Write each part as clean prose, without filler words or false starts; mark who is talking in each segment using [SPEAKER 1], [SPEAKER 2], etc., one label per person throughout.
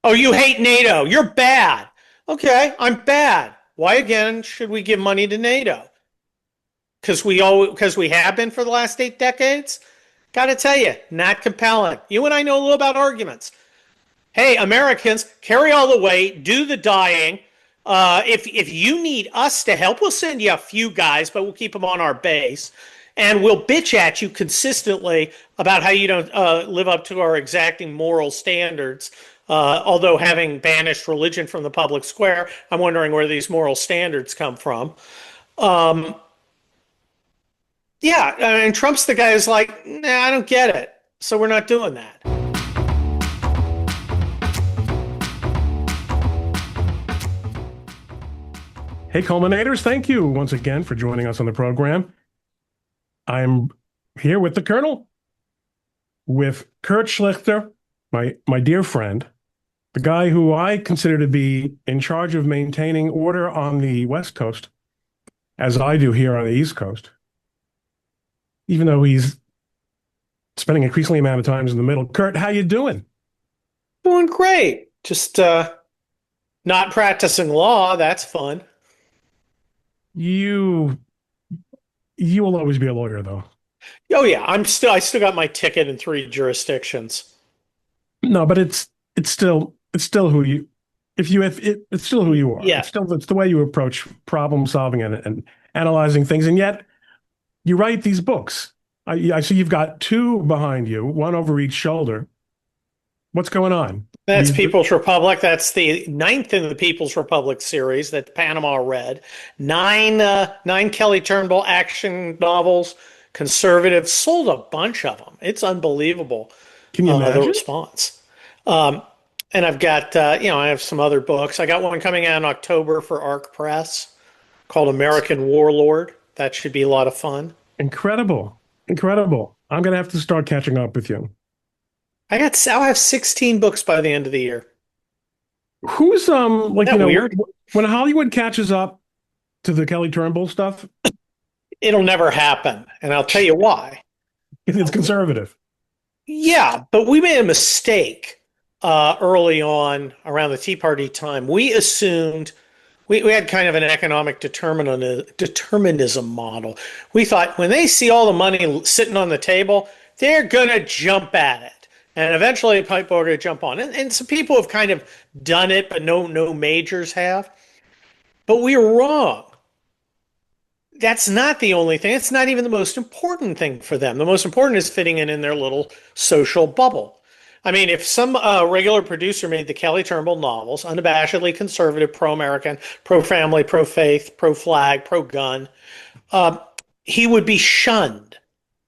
[SPEAKER 1] Oh, you hate NATO. You're bad. Okay, I'm bad. Why again should we give money to NATO? Because we have been for the last 8 decades? Got to tell you, not compelling. You and I know a little about arguments. Hey, Americans, carry all the weight, do the dying. If you need us to help, we'll send you a few guys, but we'll keep them on our base. And we'll bitch at you consistently about how you don't live up to our exacting moral standards. Although having banished religion from the public square, I'm wondering where these moral standards come from. Um, yeah, I mean, Trump's the guy who's like, nah, I don't get it. So we're not doing that.
[SPEAKER 2] Hey, Culminators, thank you once again for joining us on the program. I'm here with the Colonel, with Kurt Schlichter, my dear friend, the guy who I consider to be in charge of maintaining order on the West Coast, as I do here on the East Coast, even though he's spending increasingly amount of times in the middle. Kurt, how you doing?
[SPEAKER 1] Doing great. Just not practicing law. That's fun.
[SPEAKER 2] You you will always be a lawyer, though.
[SPEAKER 1] Oh yeah, I still got my ticket in 3 jurisdictions.
[SPEAKER 2] No, but it's still who you if it's still who you are.
[SPEAKER 1] Yeah,
[SPEAKER 2] It's the way you approach problem solving and analyzing things. And yet you write these books. I see you've got two behind you, one over each shoulder. What's going on?
[SPEAKER 1] that's
[SPEAKER 2] These
[SPEAKER 1] People's Republic. That's the ninth in the People's Republic series that Panama read. Nine Kelly Turnbull action novels. Conservatives sold a bunch of them. It's unbelievable.
[SPEAKER 2] Can you
[SPEAKER 1] The
[SPEAKER 2] imagine?
[SPEAKER 1] response. Um, and I've got I have some other books. I got one coming out in October for Arc Press called American Warlord. That should be a lot of fun.
[SPEAKER 2] Incredible. Incredible. I'm gonna have to start catching up with you.
[SPEAKER 1] I'll have 16 books by the end of the year.
[SPEAKER 2] Who's like,
[SPEAKER 1] Isn't that weird?
[SPEAKER 2] when Hollywood catches up to the Kelly Turnbull stuff,
[SPEAKER 1] It'll never happen, and I'll tell you why.
[SPEAKER 2] it's conservative.
[SPEAKER 1] Yeah, but we made a mistake early on around the Tea Party time. We assumed we had kind of an economic determinism model. We thought when they see all the money sitting on the table, they're going to jump at it. And eventually people are going to jump on. And some people have kind of done it, but no majors have. But we were wrong. That's not the only thing. It's not even the most important thing for them. The most important is fitting in their little social bubble. I mean, if some regular producer made the Kelly Turnbull novels, unabashedly conservative, pro-American, pro-family, pro-faith, pro-flag, pro-gun, he would be shunned.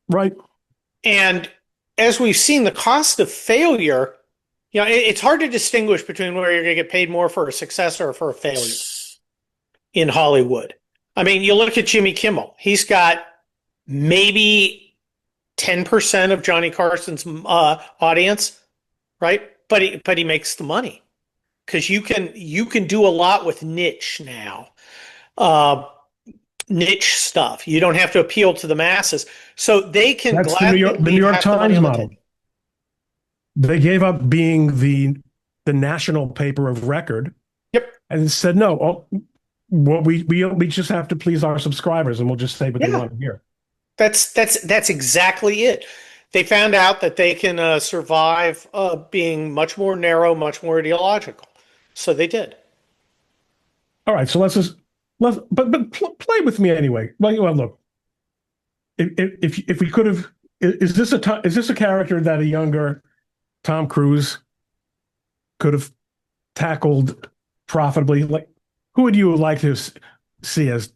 [SPEAKER 2] Right.
[SPEAKER 1] And as we've seen, the cost of failure, it's hard to distinguish between where you're going to get paid more for a success or for a failure in Hollywood. I mean, you look at Jimmy Kimmel. He's got maybe 10% of Johnny Carson's audience, right? But he makes the money because you can do a lot with niche now, niche stuff. You don't have to appeal to the masses, so they can
[SPEAKER 2] That's
[SPEAKER 1] gladly
[SPEAKER 2] The New York
[SPEAKER 1] have the money
[SPEAKER 2] Times
[SPEAKER 1] on the
[SPEAKER 2] model.
[SPEAKER 1] table.
[SPEAKER 2] They gave up being the national paper of record
[SPEAKER 1] Yep.
[SPEAKER 2] and said, no, well, we just have to please our subscribers and we'll just say what they
[SPEAKER 1] Yeah.
[SPEAKER 2] want to hear.
[SPEAKER 1] That's exactly it. They found out that they can survive being much more narrow, much more ideological. So they did.
[SPEAKER 2] All right, so play with me anyway. Well, look, if we could have, is this a character that a younger Tom Cruise could have tackled profitably? Like, who would you like to see as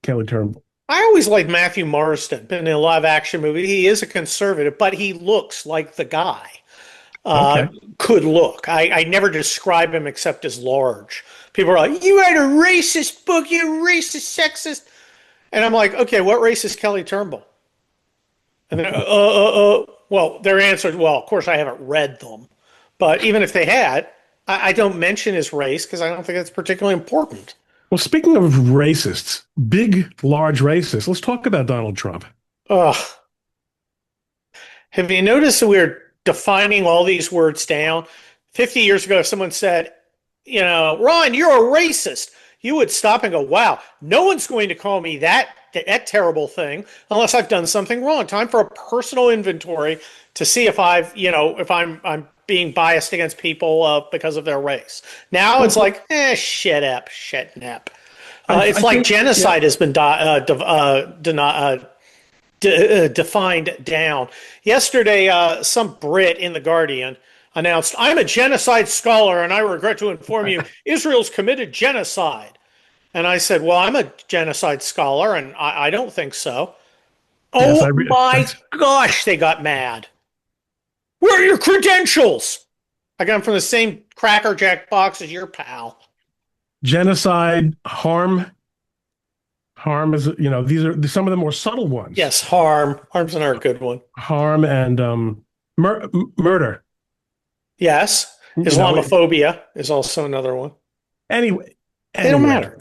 [SPEAKER 2] Kelly Turnbull?
[SPEAKER 1] I always liked Matthew Marsden in a live action movie. He is a conservative, but he looks like the guy
[SPEAKER 2] Okay.
[SPEAKER 1] could look. I never describe him except as large. People are like, "You write a racist book, you racist, sexist," and I'm like, "Okay, what race is Kelly Turnbull?" And then, well, their answer, well, of course, I haven't read them, but even if they had, I don't mention his race because I don't think that's particularly important.
[SPEAKER 2] Well, speaking of racists, big, large racists, let's talk about Donald Trump.
[SPEAKER 1] Ugh. Have you noticed that we're defining all these words down 50 years ago, if someone said, Ron, you're a racist, you would stop and go, wow, no one's going to call me that terrible thing unless I've done something wrong. Time for a personal inventory to see if if I'm being biased against people because of their race. Now it's
[SPEAKER 2] Well,
[SPEAKER 1] like, shit nap.
[SPEAKER 2] I
[SPEAKER 1] It's like
[SPEAKER 2] think, yeah,
[SPEAKER 1] genocide has been defined down. Yesterday, some Brit in The Guardian announced, I'm a genocide scholar and I regret to inform you Israel's committed genocide. And I said, well, I'm a genocide scholar and I don't think so.
[SPEAKER 2] yes,
[SPEAKER 1] Oh my
[SPEAKER 2] that's
[SPEAKER 1] gosh, they got mad. Where are your credentials? I got them from the same Cracker Jack box as your pal.
[SPEAKER 2] genocide, harm is, these are some of the more subtle ones.
[SPEAKER 1] Yes, harm. Harm's another good one.
[SPEAKER 2] Harm and murder.
[SPEAKER 1] Yes.
[SPEAKER 2] You know,
[SPEAKER 1] Islamophobia is also another one.
[SPEAKER 2] anyway,
[SPEAKER 1] They don't
[SPEAKER 2] anyway,
[SPEAKER 1] matter.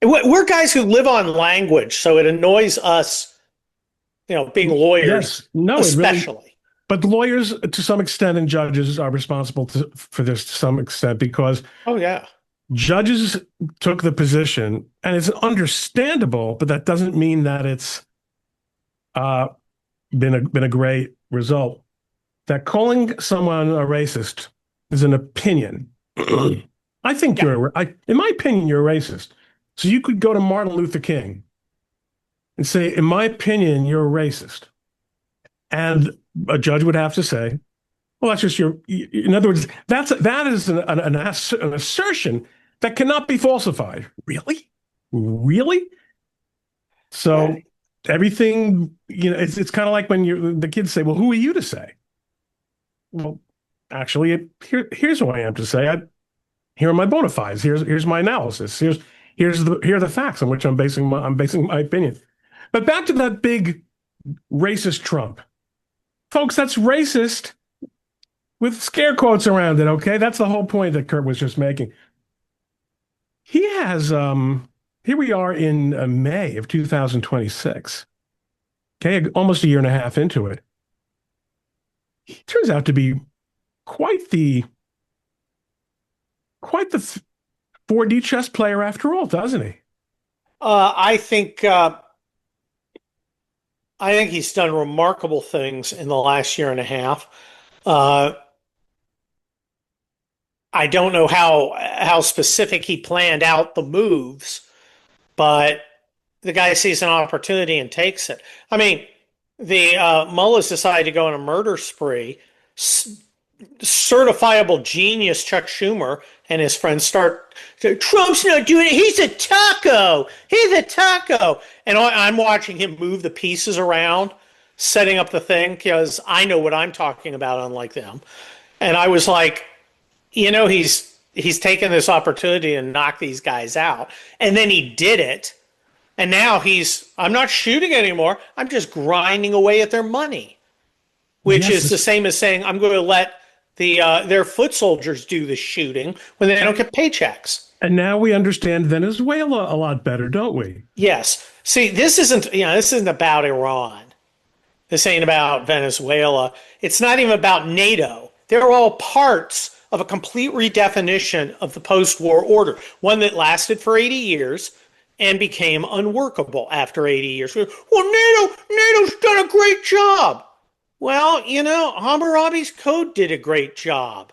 [SPEAKER 1] We're guys who live on language, so it annoys us, being lawyers,
[SPEAKER 2] yes, no, it really,
[SPEAKER 1] especially.
[SPEAKER 2] but lawyers to some extent and judges are responsible for this to some extent because
[SPEAKER 1] Oh, yeah.
[SPEAKER 2] judges took the position, and it's understandable, but that doesn't mean that it's uh, been a great result. That calling someone a racist is an opinion. I think
[SPEAKER 1] Yeah.
[SPEAKER 2] in my opinion, you're a racist. So you could go to Martin Luther King and say, in my opinion, you're a racist. And a judge would have to say, well, that's just in other words, that is an assertion that cannot be falsified. Really? Really?
[SPEAKER 1] Yeah.
[SPEAKER 2] So everything, it's kind of like when the kids say, well, who are you to say? Well, actually, here's who I am to say. Here are my bona fides. Here's my analysis. Here are the facts on which I'm basing my opinion. But back to that big racist Trump, folks. That's racist with scare quotes around it. Okay, that's the whole point that Kurt was just making. He has Here we are in May of 2026. Okay, almost a year and a half into it. He turns out to be quite the 4D chess player after all, doesn't he?
[SPEAKER 1] Uh, I think uh, I think he's done remarkable things in the last year and a half. Uh, I don't know how specific he planned out the moves, but the guy sees an opportunity and takes it. I mean, the mullahs decided to go on a murder spree. Certifiable genius Chuck Schumer and his friends start, Trump's not doing it. He's a taco. He's a taco. And I'm watching him move the pieces around, setting up the thing because I know what I'm talking about, unlike them. And I was like, he's taken this opportunity to knock these guys out. And then he did it. And now I'm not shooting anymore. I'm just grinding away at their money, which
[SPEAKER 2] Yes,
[SPEAKER 1] is the same as saying I'm going to let their foot soldiers do the shooting when they don't get paychecks.
[SPEAKER 2] and now we understand Venezuela a lot better, don't we?
[SPEAKER 1] Yes. See, this isn't about Iran. This ain't about Venezuela. It's not even about NATO. They're all parts of a complete redefinition of the post-war order, one that lasted for 80 years and became unworkable after 80 years. Well, NATO's done a great job. Well, Hammurabi's code did a great job.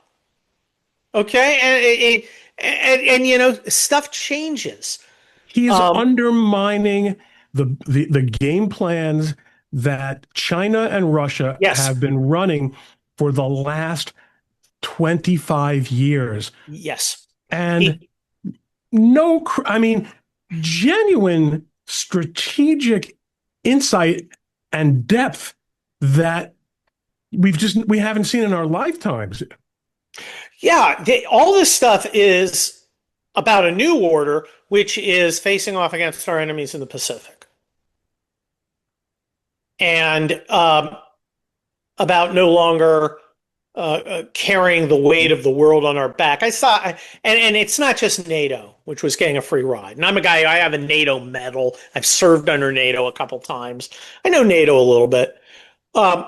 [SPEAKER 1] Okay, and stuff changes.
[SPEAKER 2] He is
[SPEAKER 1] Um,
[SPEAKER 2] undermining the game plans that China and Russia
[SPEAKER 1] yes,
[SPEAKER 2] have been running for the last 25 years.
[SPEAKER 1] yes.
[SPEAKER 2] And no, I mean, genuine strategic insight and depth that we haven't seen in our lifetimes.
[SPEAKER 1] Yeah, all this stuff is about a new order, which is facing off against our enemies in the Pacific, and about no longer carrying the weight of the world on our back. I saw, and it's not just NATO, which was getting a free ride. And I'm a guy, I have a NATO medal. I've served under NATO a couple times. I know NATO a little bit. Um,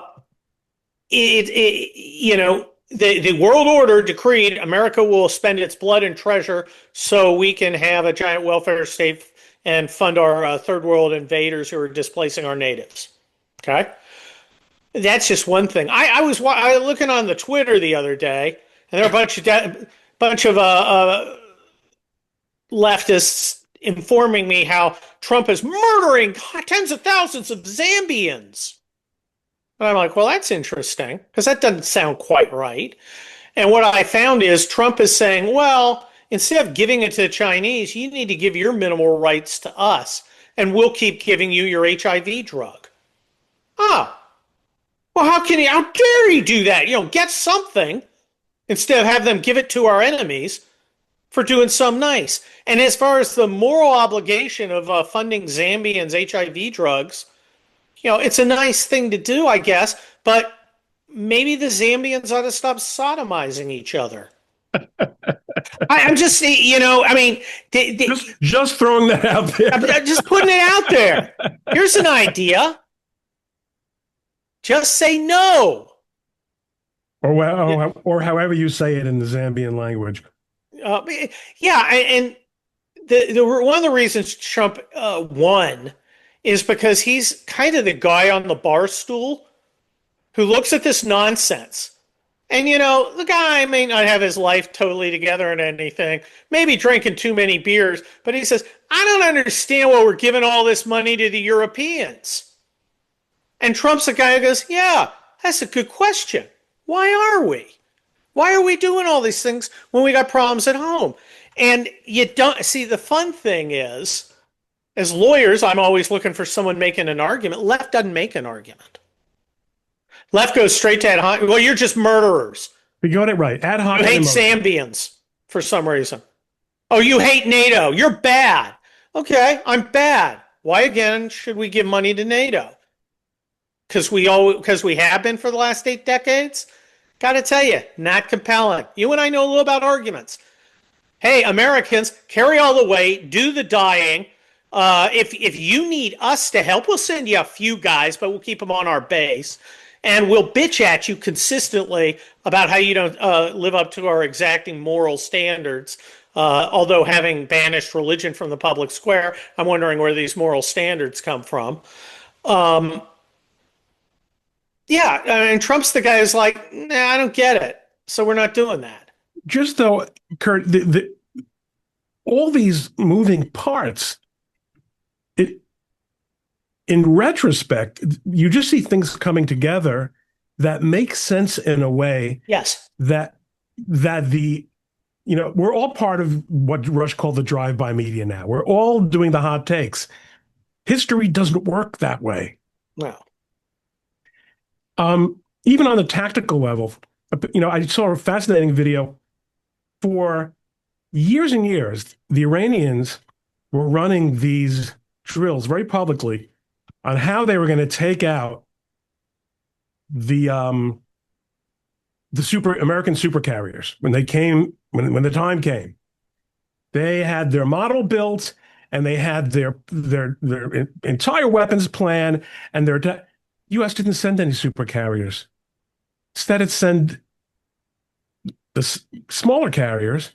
[SPEAKER 1] the world order decreed America will spend its blood and treasure so we can have a giant welfare state and fund our third world invaders who are displacing our natives. Okay, that's just one thing. I was looking on the Twitter the other day, and there are a bunch of leftists informing me how Trump is murdering tens of thousands of Zambians. And I'm like, well, that's interesting because that doesn't sound quite right. And what I found is Trump is saying, well, instead of giving it to the Chinese, you need to give your minimal rights to us, and we'll keep giving you your HIV drug. Oh, well, how dare he do that? Get something instead of have them give it to our enemies for doing some nice. And as far as the moral obligation of funding Zambians' HIV drugs, it's a nice thing to do, I guess, but maybe the Zambians ought to stop sodomizing each other. I'm just, I mean,
[SPEAKER 2] just throwing that out there.
[SPEAKER 1] I'm just putting it out there. Here's an idea. Just say no.
[SPEAKER 2] Or however you say it in the Zambian language.
[SPEAKER 1] Yeah, and one of the reasons Trump won is because he's kind of the guy on the bar stool who looks at this nonsense. And, the guy may not have his life totally together and anything, maybe drinking too many beers, but he says, I don't understand why we're giving all this money to the Europeans. And Trump's the guy who goes, yeah, that's a good question. Why are we? Why are we doing all these things when we got problems at home? And you don't see, the fun thing is, as lawyers, I'm always looking for someone making an argument. Left doesn't make an argument. Left goes straight to ad hoc. Well, you're just murderers.
[SPEAKER 2] You got it right. Ad hoc.
[SPEAKER 1] You hate Zambians for some reason. Oh, you hate NATO. You're bad. Okay, I'm bad. Why again should we give money to NATO? Because we have been for the last 8 decades? Got to tell you, not compelling. You and I know a little about arguments. Hey, Americans, carry all the weight, do the dying. If you need us to help, we'll send you a few guys, but we'll keep them on our base. And we'll bitch at you consistently about how you don't live up to our exacting moral standards. Although having banished religion from the public square, I'm wondering where these moral standards come from. Yeah, and Trump's the guy who's like, nah, I don't get it. So we're not doing that.
[SPEAKER 2] Just though, Kurt, all these moving parts, in retrospect, you just see things coming together that make sense in a way.
[SPEAKER 1] Yes.
[SPEAKER 2] That we're all part of what Rush called the drive-by media now. We're all doing the hot takes. History doesn't work that way.
[SPEAKER 1] No.
[SPEAKER 2] Even on the tactical level, I saw a fascinating video. For years and years, the Iranians were running these drills very publicly on how they were going to take out the American supercarriers when they came, when the time came. They had their model built, and they had their entire weapons plan, and their U.S. didn't send any supercarriers. Instead, it sent the smaller carriers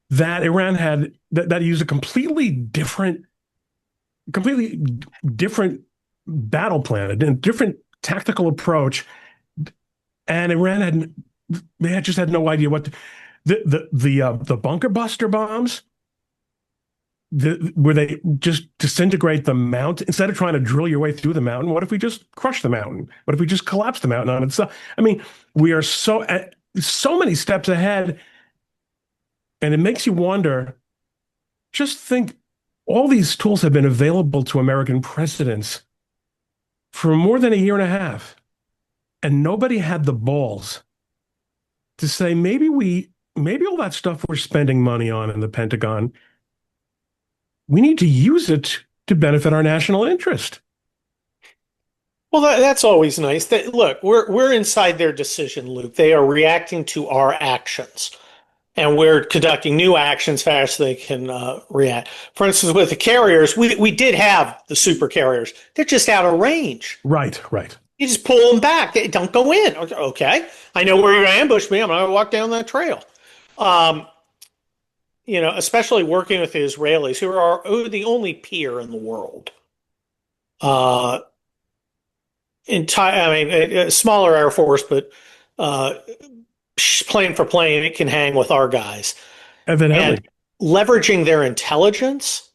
[SPEAKER 2] that Iran had that used a completely different battle plan, a different tactical approach, and Iran just had no idea what the bunker buster bombs. Where they just disintegrate the mountain instead of trying to drill your way through the mountain. What if we just crush the mountain? What if we just collapse the mountain on itself? I mean, we are so many steps ahead, and it makes you wonder. Just think, all these tools have been available to American presidents for more than a year and a half, and nobody had the balls to say maybe all that stuff we're spending money on in the Pentagon, we need to use it to benefit our national interest.
[SPEAKER 1] Well, that's always nice. Look, we're inside their decision loop. They are reacting to our actions, and we're conducting new actions fast so they can react. For instance, with the carriers, we did have the super carriers. They're just out of range.
[SPEAKER 2] Right.
[SPEAKER 1] You just pull them back. They don't go in. Okay. I know where you're going to ambush me. I'm going to walk down that trail. Um, especially working with the Israelis, who are the only peer in the world. Uh, I mean, a smaller Air Force, but uh, plane for plane, it can hang with our guys. And
[SPEAKER 2] Evidently.
[SPEAKER 1] leveraging their intelligence,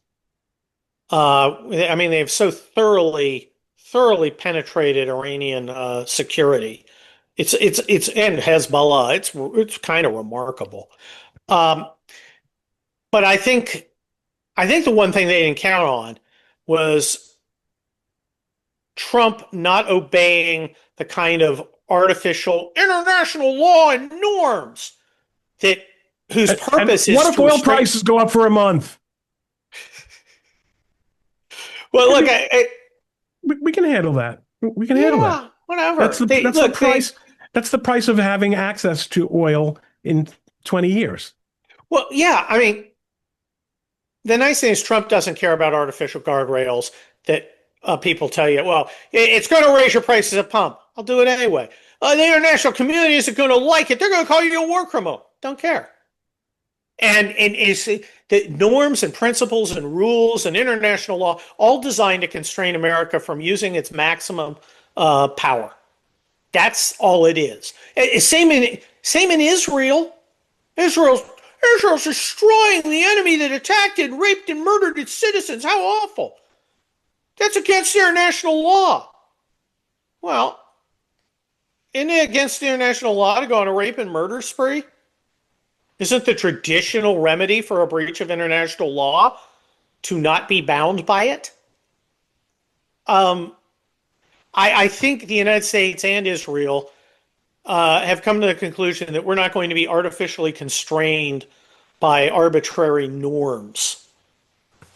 [SPEAKER 1] I mean, they've so thoroughly penetrated Iranian security. It's and Hezbollah. It's kind of remarkable. Um, but I think the one thing they didn't count on was Trump not obeying the kind of artificial international law and norms that whose
[SPEAKER 2] And
[SPEAKER 1] purpose
[SPEAKER 2] what
[SPEAKER 1] is
[SPEAKER 2] if
[SPEAKER 1] to
[SPEAKER 2] oil
[SPEAKER 1] restrain.
[SPEAKER 2] prices go up for a month?
[SPEAKER 1] Well,
[SPEAKER 2] I
[SPEAKER 1] look,
[SPEAKER 2] mean, we can handle that. We can handle that.
[SPEAKER 1] yeah, whatever.
[SPEAKER 2] That's the price. That's the price of having access to oil in 20 years.
[SPEAKER 1] Well, yeah. I mean, the nice thing is Trump doesn't care about artificial guardrails that people tell you. Well, it's going to raise your prices at pump. I'll do it anyway. The international community isn't going to like it. They're going to call you a war criminal. Don't care. And it's the norms and principles and rules and international law all designed to constrain America from using its maximum power. That's all it is. Same in Israel. Israel's Israel's destroying the enemy that attacked and raped and murdered its citizens. How awful! That's against international law. Well, isn't it against international law to go on a rape and murder spree? Isn't the traditional remedy for a breach of international law to not be bound by it? Um, I think the United States and Israel have come to the conclusion that we're not going to be artificially constrained by arbitrary norms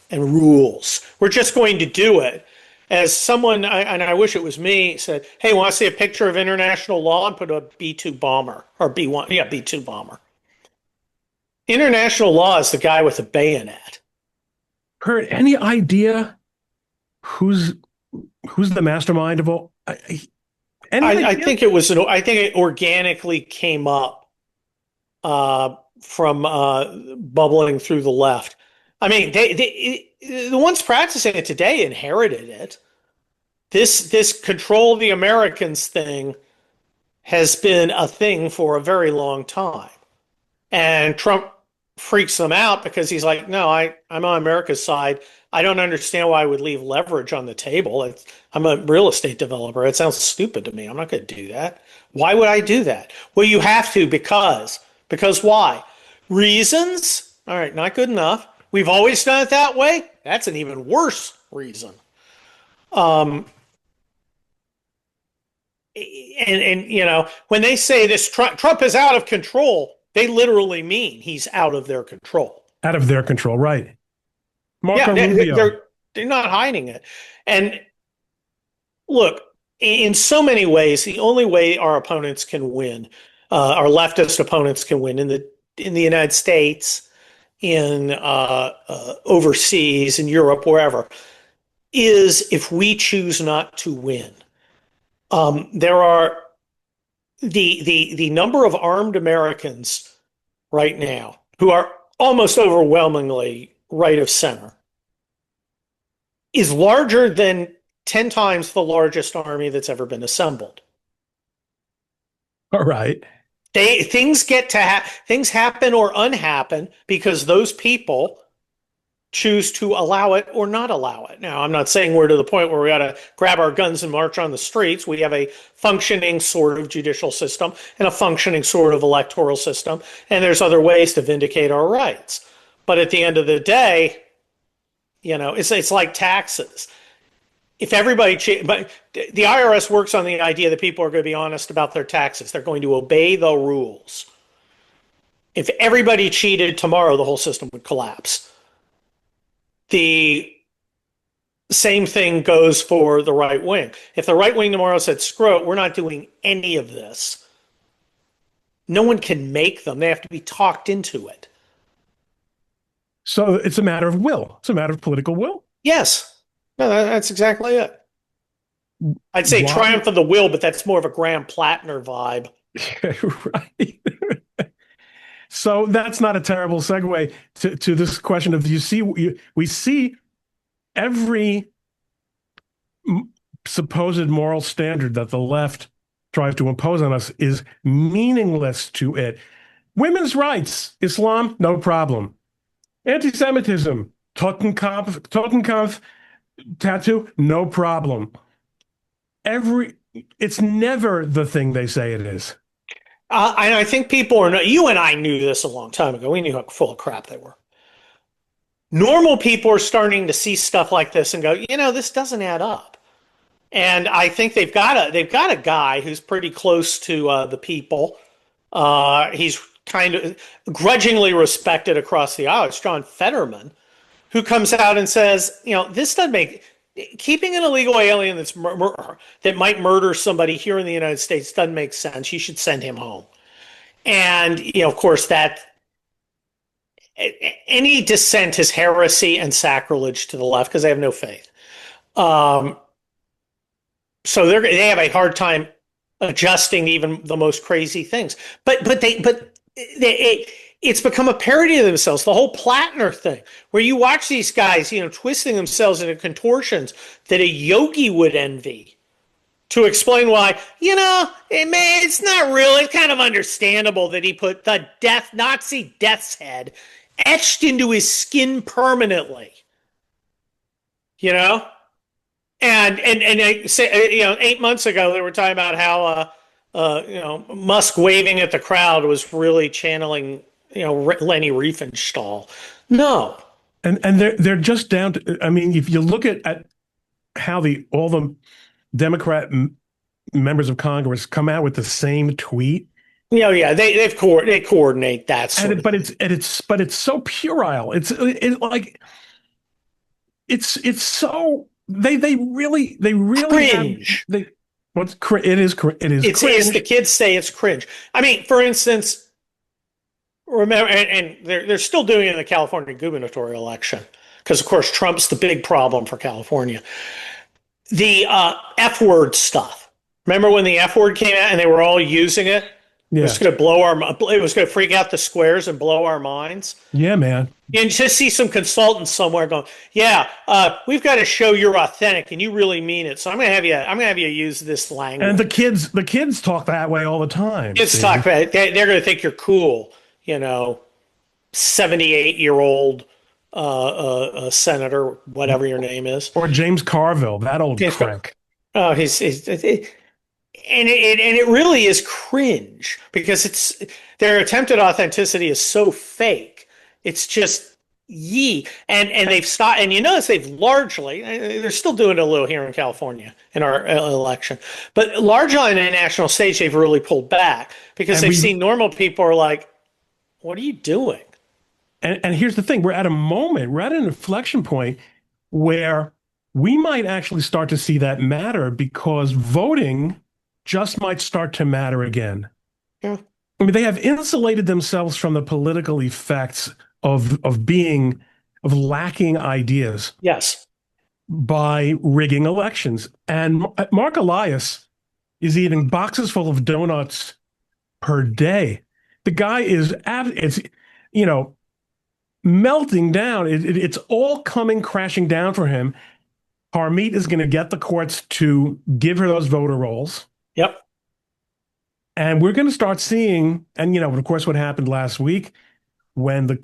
[SPEAKER 1] and rules. We're just going to do it. As someone, and I wish it was me, said, "Hey, want to see a picture of international law?" and put a B-2 bomber or B-1, yeah, B-2 bomber. International law is the guy with the bayonet.
[SPEAKER 2] Kurt, any idea who's who's the mastermind of all? Any
[SPEAKER 1] I
[SPEAKER 2] idea?
[SPEAKER 1] think I think it organically came up from bubbling through the left. I mean, the ones practicing it today inherited it. This control the Americans thing has been a thing for a very long time. And Trump freaks them out because he's like, no, I'm on America's side. I don't understand why I would leave leverage on the table. I'm a real estate developer. It sounds stupid to me. I'm not going to do that. Why would I do that? Well, you have to because why? Reasons? All right, not good enough. We've always done it that way. That's an even worse reason. Um, and when they say this Trump is out of control, they literally mean he's out of their control.
[SPEAKER 2] Out of their control, right?
[SPEAKER 1] Yeah,
[SPEAKER 2] Marco Rubio.
[SPEAKER 1] they're not hiding it. And look, in so many ways, the only way our opponents can win, our leftist opponents can win in the United States, in overseas, in Europe, wherever, is if we choose not to win. There are the number of armed Americans right now who are almost overwhelmingly right of center is larger than 10 times the largest army that's ever been assembled.
[SPEAKER 2] All right.
[SPEAKER 1] Things happen or unhappen because those people choose to allow it or not allow it. Now, I'm not saying we're to the point where we got to grab our guns and march on the streets. We have a functioning sort of judicial system and a functioning sort of electoral system, and there's other ways to vindicate our rights. But at the end of the day, it's like taxes. If everybody, but the IRS works on the idea that people are going to be honest about their taxes. They're going to obey the rules. If everybody cheated tomorrow, the whole system would collapse. The same thing goes for the right wing. If the right wing tomorrow said, screw it, we're not doing any of this, no one can make them. They have to be talked into it.
[SPEAKER 2] So it's a matter of will. It's a matter of political will.
[SPEAKER 1] Yes. No, that's exactly it. I'd say
[SPEAKER 2] Why?
[SPEAKER 1] Triumph of the Will, but that's more of a Graham Plattner vibe.
[SPEAKER 2] Right. So that's not a terrible segue to this question of we see every supposed moral standard that the left tries to impose on us is meaningless to it. Women's rights, Islam, no problem. Anti-Semitism, Totenkopf tattoo, no problem. It's never the thing they say it is.
[SPEAKER 1] And I think people are not, you and I knew this a long time ago. We knew how full of crap they were. Normal people are starting to see stuff like this and go, this doesn't add up. And I think they've got a guy who's pretty close to the people. He's kind of grudgingly respected across the aisle. It's John Fetterman, who comes out and says, this doesn't make keeping an illegal alien that might murder somebody here in the United States doesn't make sense. You should send him home. And of course, that any dissent is heresy and sacrilege to the left because they have no faith. So they have a hard time adjusting even the most crazy things. It's become a parody of themselves. The whole Plattner thing, where you watch these guys, twisting themselves into contortions that a yogi would envy to explain why, it's not real. It's kind of understandable that he put the Nazi death's head etched into his skin permanently. And they say, 8 months ago, they were talking about how, Musk waving at the crowd was really channeling, Leni Riefenstahl. No.
[SPEAKER 2] And they're just down to, I mean, if you look at how all the Democrat members of Congress come out with the same tweet.
[SPEAKER 1] Yeah, they coordinate that sort of
[SPEAKER 2] but it's so puerile. It's so they really
[SPEAKER 1] cringe.
[SPEAKER 2] It is cringe.
[SPEAKER 1] The kids say it's cringe. I mean, for instance, remember, and they're still doing it in the California gubernatorial election because, of course, Trump's the big problem for California. The F word stuff. Remember when the F word came out and they were all using it? Yeah. It was going to freak out the squares and blow our minds.
[SPEAKER 2] Yeah, man.
[SPEAKER 1] And just see some consultants somewhere going, yeah, we've got to show you're authentic and you really mean it. So I'm going to have you use this language.
[SPEAKER 2] And the kids talk that way all the time.
[SPEAKER 1] Kids talk about it. They're going to think you're cool. 78-year-old senator, whatever your name is,
[SPEAKER 2] or James Carville, that old crank.
[SPEAKER 1] Oh, and it really is cringe because their attempted authenticity is so fake. It's just and they've stopped. And you notice they're still doing it a little here in California in our election, but largely on a national stage they've really pulled back because they've seen normal people are like, what are you doing?
[SPEAKER 2] And here's the thing: we're at an inflection point where we might actually start to see that matter because voting just might start to matter again.
[SPEAKER 1] Yeah.
[SPEAKER 2] I mean, they have insulated themselves from the political effects of lacking ideas.
[SPEAKER 1] Yes.
[SPEAKER 2] By rigging elections. And Mark Elias is eating boxes full of donuts per day. The guy is melting down. It's all coming crashing down for him. Harmeet is going to get the courts to give her those voter rolls.
[SPEAKER 1] Yep.
[SPEAKER 2] And we're going to start seeing, and of course, what happened last week when the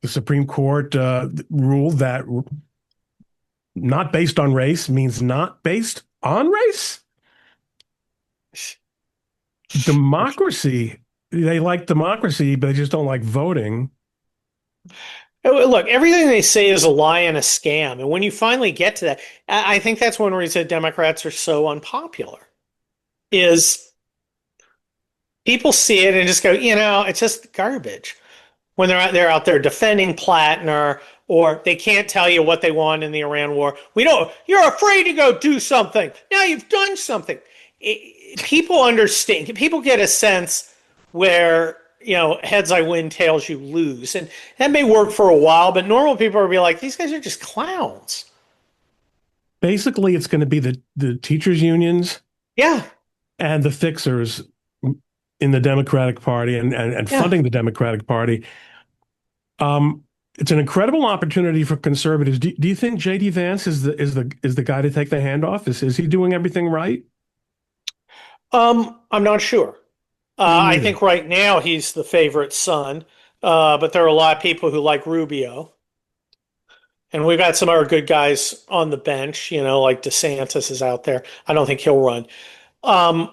[SPEAKER 2] Supreme Court ruled that not based on race means not based on race. Democracy, they like democracy, but they just don't like voting.
[SPEAKER 1] Look, everything they say is a lie and a scam. And when you finally get to that, I think that's one reason Democrats are so unpopular. Is people see it and just go, it's just garbage. When they're out there defending Plattner, or they can't tell you what they want in the Iran war. You're afraid to go do something. Now you've done something. People understand. People get a sense where, heads I win, tails you lose. And that may work for a while, but normal people will be like, these guys are just clowns.
[SPEAKER 2] Basically, it's going to be the teachers' unions
[SPEAKER 1] Yeah,
[SPEAKER 2] and the fixers in the Democratic Party and
[SPEAKER 1] yeah.
[SPEAKER 2] funding the Democratic Party. Um, it's an incredible opportunity for conservatives. Do you think J.D. Vance is the guy to take the handoff? Is he doing everything right?
[SPEAKER 1] I'm not sure.
[SPEAKER 2] Me
[SPEAKER 1] I
[SPEAKER 2] neither.
[SPEAKER 1] think right now he's the favorite son, but there are a lot of people who like Rubio. And we've got some other good guys on the bench, like DeSantis is out there. I don't think he'll run. Um,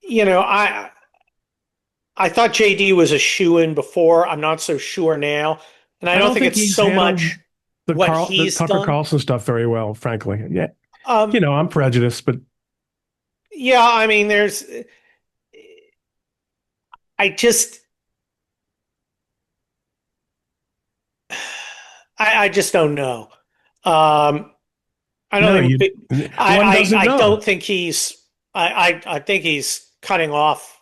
[SPEAKER 1] you know, I thought JD was a shoe-in before. I'm not so sure now. And I
[SPEAKER 2] I
[SPEAKER 1] don't
[SPEAKER 2] don't
[SPEAKER 1] think
[SPEAKER 2] think
[SPEAKER 1] it's
[SPEAKER 2] he's
[SPEAKER 1] so
[SPEAKER 2] handled
[SPEAKER 1] much what
[SPEAKER 2] The
[SPEAKER 1] he's
[SPEAKER 2] Tucker
[SPEAKER 1] done.
[SPEAKER 2] Carlson stuff very well, frankly. Yeah,
[SPEAKER 1] Um,
[SPEAKER 2] I'm prejudiced, but
[SPEAKER 1] yeah, I mean, I just, I just don't know. Um, I
[SPEAKER 2] no,
[SPEAKER 1] don't
[SPEAKER 2] you
[SPEAKER 1] think,
[SPEAKER 2] one doesn't
[SPEAKER 1] I don't
[SPEAKER 2] know.
[SPEAKER 1] think I think he's cutting off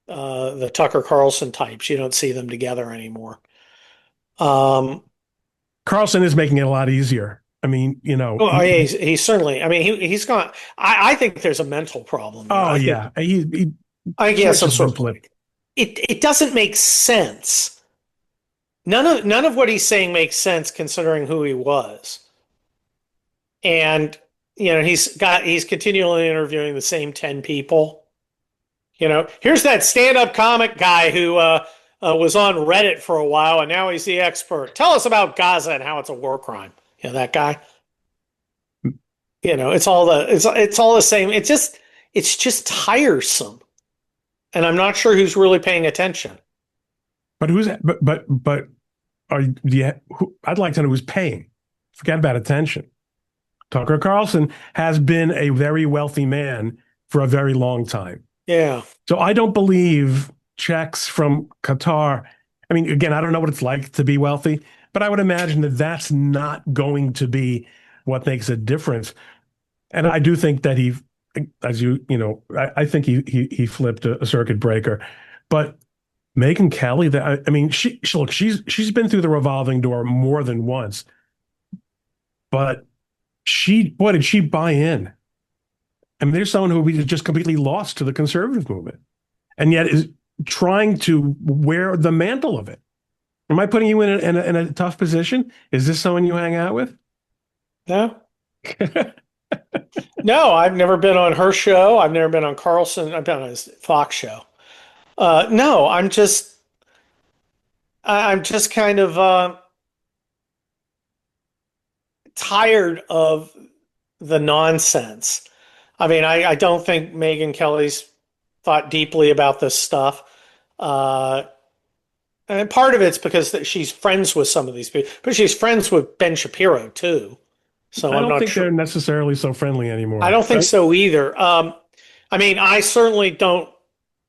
[SPEAKER 1] the Tucker Carlson types. You don't see them together anymore. Um,
[SPEAKER 2] Carlson is making it a lot easier. I mean,
[SPEAKER 1] well, yeah, he's certainly. I mean, he's gone. I think there's a mental problem there.
[SPEAKER 2] oh yeah, he
[SPEAKER 1] I guess
[SPEAKER 2] switch
[SPEAKER 1] some
[SPEAKER 2] has been
[SPEAKER 1] sort of.
[SPEAKER 2] flipped.
[SPEAKER 1] It doesn't make sense. None of what he's saying makes sense considering who he was. And he's continually interviewing the same 10 people. Here's that stand-up comic guy who was on Reddit for a while, and now he's the expert. Tell us about Gaza and how it's a war crime. That guy. It's all the same. It's just tiresome, and I'm not sure who's really paying attention.
[SPEAKER 2] But who's but are yeah? I'd like to know who's paying. Forget about attention. Tucker Carlson has been a very wealthy man for a very long time.
[SPEAKER 1] Yeah,
[SPEAKER 2] So I don't believe checks from Qatar. I mean, again, I don't know what it's like to be wealthy, but I would imagine that that's not going to be what makes a difference. And I do think that as I think he flipped a circuit breaker. But Megyn Kelly, that I mean, look, she's been through the revolving door more than once, but boy, did she buy in? I mean, there's someone who we just completely lost to the conservative movement, and yet is trying to wear the mantle of it. Am I putting you in a tough position? Is this someone you hang out with?
[SPEAKER 1] no, no. I've never been on her show. I've never been on Carlson. I've been on his Fox show. No, I'm just kind of tired of the nonsense. I mean, I don't think Megyn Kelly's thought deeply about this stuff. Uh, and part of it's because she's friends with some of these people, but she's friends with Ben Shapiro too. So
[SPEAKER 2] I
[SPEAKER 1] I'm
[SPEAKER 2] don't
[SPEAKER 1] not
[SPEAKER 2] think
[SPEAKER 1] sure.
[SPEAKER 2] they're necessarily so friendly
[SPEAKER 1] I
[SPEAKER 2] anymore.
[SPEAKER 1] don't think so either. I mean, I certainly don't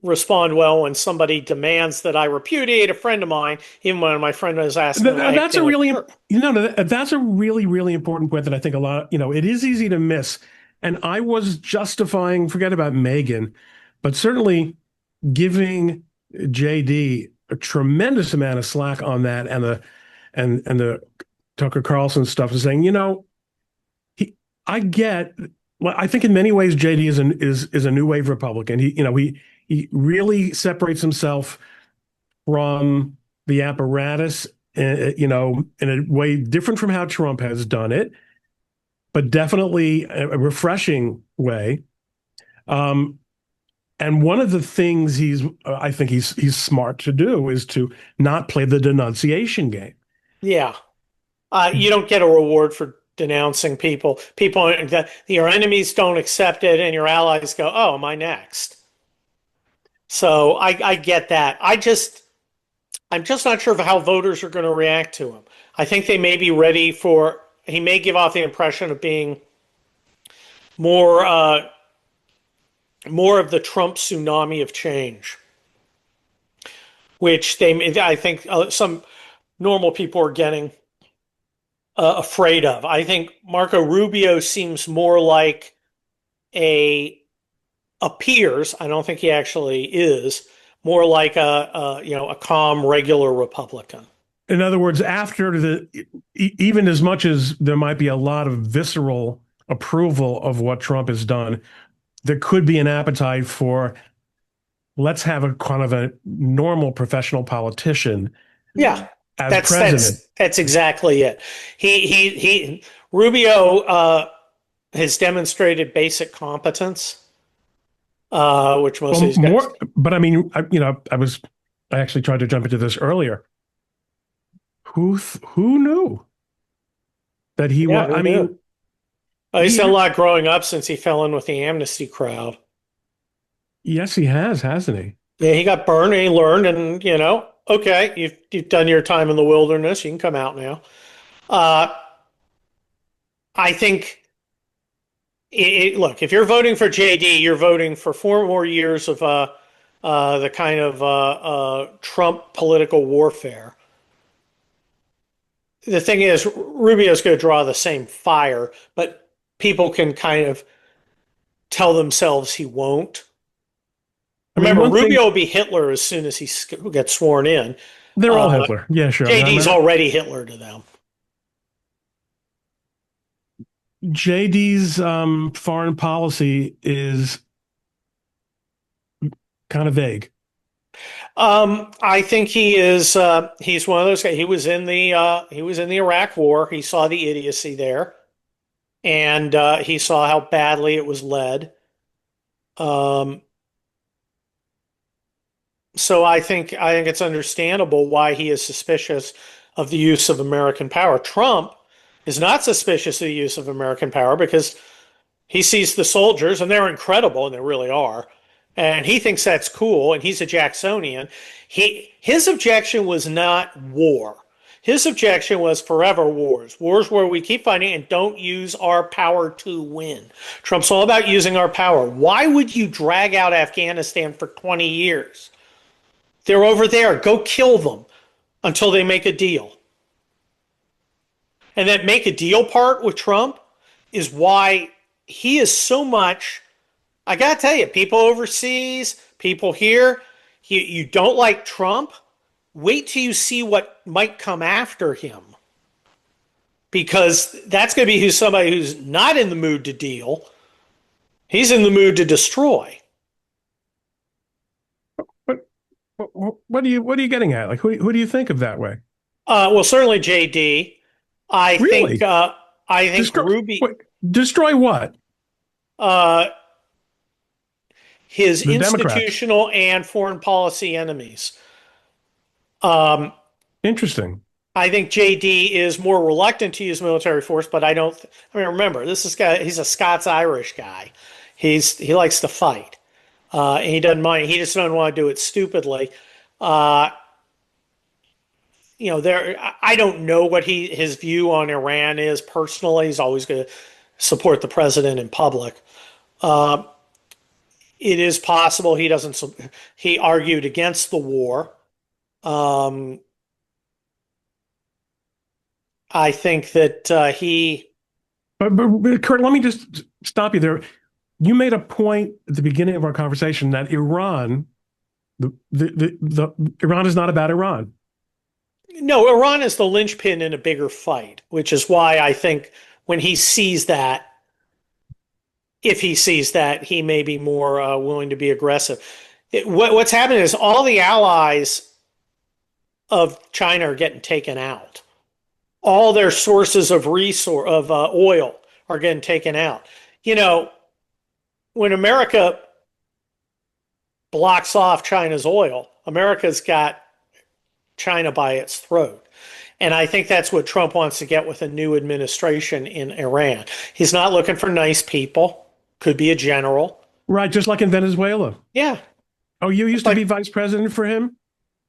[SPEAKER 1] respond well when somebody demands that I repudiate a friend of mine, even when my friend is asking,
[SPEAKER 2] That's a
[SPEAKER 1] like,
[SPEAKER 2] really,
[SPEAKER 1] sure.
[SPEAKER 2] that's a really, really important point that I think a lot, it is easy to miss. And I was justifying, forget about Megan, but certainly giving JD a tremendous amount of slack on that and the Tucker Carlson stuff is saying, he, I get, well, I think in many ways JD is a new wave Republican. He really separates himself from the apparatus, in a way different from how Trump has done it, but definitely a refreshing way. Um, and one of the things I think he's smart to do is to not play the denunciation game.
[SPEAKER 1] Yeah. You don't get a reward for denouncing people. Your enemies don't accept it, and your allies go, "Oh, am I next?" So I get that. I'm just not sure of how voters are going to react to him. I think they may be ready for. He may give off the impression of being more more of the Trump tsunami of change, which I think some normal people are getting afraid of. I think Marco Rubio seems more like a appears. I don't think he actually is more like a calm regular Republican.
[SPEAKER 2] In other words, after even as much as there might be a lot of visceral approval of what Trump has done, there could be an appetite for let's have a kind of a normal professional politician
[SPEAKER 1] Yeah,
[SPEAKER 2] as
[SPEAKER 1] that's
[SPEAKER 2] president.
[SPEAKER 1] that's exactly it. He Rubio has demonstrated basic competence, which most of
[SPEAKER 2] Well,
[SPEAKER 1] these guys.
[SPEAKER 2] more, but I mean, I actually tried to jump into this earlier. Who knew that he
[SPEAKER 1] Yeah,
[SPEAKER 2] was?
[SPEAKER 1] who
[SPEAKER 2] I
[SPEAKER 1] knew?
[SPEAKER 2] mean,
[SPEAKER 1] He's
[SPEAKER 2] he,
[SPEAKER 1] done a lot growing up since he fell in with the amnesty crowd.
[SPEAKER 2] yes, he has, hasn't he?
[SPEAKER 1] Yeah, he got burned and he learned, and okay, you've done your time in the wilderness. You can come out now. Uh, I think look, if you're voting for JD, you're voting for 4 more years of the kind of Trump political warfare. The thing is, Rubio's going to draw the same fire, but people can kind of tell themselves he won't.
[SPEAKER 2] I mean,
[SPEAKER 1] Remember,
[SPEAKER 2] one thing,
[SPEAKER 1] Rubio will be Hitler as soon as he gets sworn in.
[SPEAKER 2] they're all
[SPEAKER 1] Uh,
[SPEAKER 2] Hitler. Yeah, sure.
[SPEAKER 1] JD's already Hitler to them.
[SPEAKER 2] JD's foreign policy is kind of vague.
[SPEAKER 1] I think he is. He's one of those guys. He was in the Iraq War. He saw the idiocy there, and he saw how badly it was led. Um, so I think it's understandable why he is suspicious of the use of American power. Trump is not suspicious of the use of American power because he sees the soldiers, and they're incredible, and they really are. And he thinks that's cool, and he's a Jacksonian. His objection was not war. His objection was forever wars. Wars where we keep fighting and don't use our power to win. Trump's all about using our power. Why would you drag out Afghanistan for 20 years? They're over there. Go kill them until they make a deal. And that make a deal part with Trump is why he is so much. I got to tell you, people overseas, people here, you don't like Trump, wait till you see what might come after him. Because that's going to be somebody who's not in the mood to deal. He's in the mood to destroy.
[SPEAKER 2] But what are you getting at? Like, who do you think of that way?
[SPEAKER 1] Well, certainly JD. I think
[SPEAKER 2] Really?
[SPEAKER 1] uh, I think
[SPEAKER 2] Destroy
[SPEAKER 1] Ruby,
[SPEAKER 2] what? Destroy what?
[SPEAKER 1] uh, his
[SPEAKER 2] The Democrats.
[SPEAKER 1] institutional and foreign policy enemies. Um,
[SPEAKER 2] Interesting.
[SPEAKER 1] I think JD is more reluctant to use military force, but I don't. I mean, remember, this is guy. He's a Scots Irish guy. He likes to fight, and he doesn't mind. He just doesn't want to do it stupidly. Uh, there. I don't know what his view on Iran is personally. He's always going to support the president in public. Uh, it is possible he doesn't. He argued against the war. Um, I think that he.
[SPEAKER 2] But Kurt, let me just stop you there. You made a point at the beginning of our conversation that Iran, the Iran is not about Iran.
[SPEAKER 1] No, Iran is the linchpin in a bigger fight, which is why I think when he sees that, if he sees that, he may be more willing to be aggressive. What's happening is all the allies of China are getting taken out. All their sources of oil are getting taken out. You know, when America blocks off China's oil, America's got China by its throat. And I think that's what Trump wants to get with a new administration in Iran. He's not looking for nice people, could be a general.
[SPEAKER 2] Right, just like in Venezuela.
[SPEAKER 1] Yeah.
[SPEAKER 2] Oh, you used to be
[SPEAKER 1] Like,
[SPEAKER 2] vice president for him?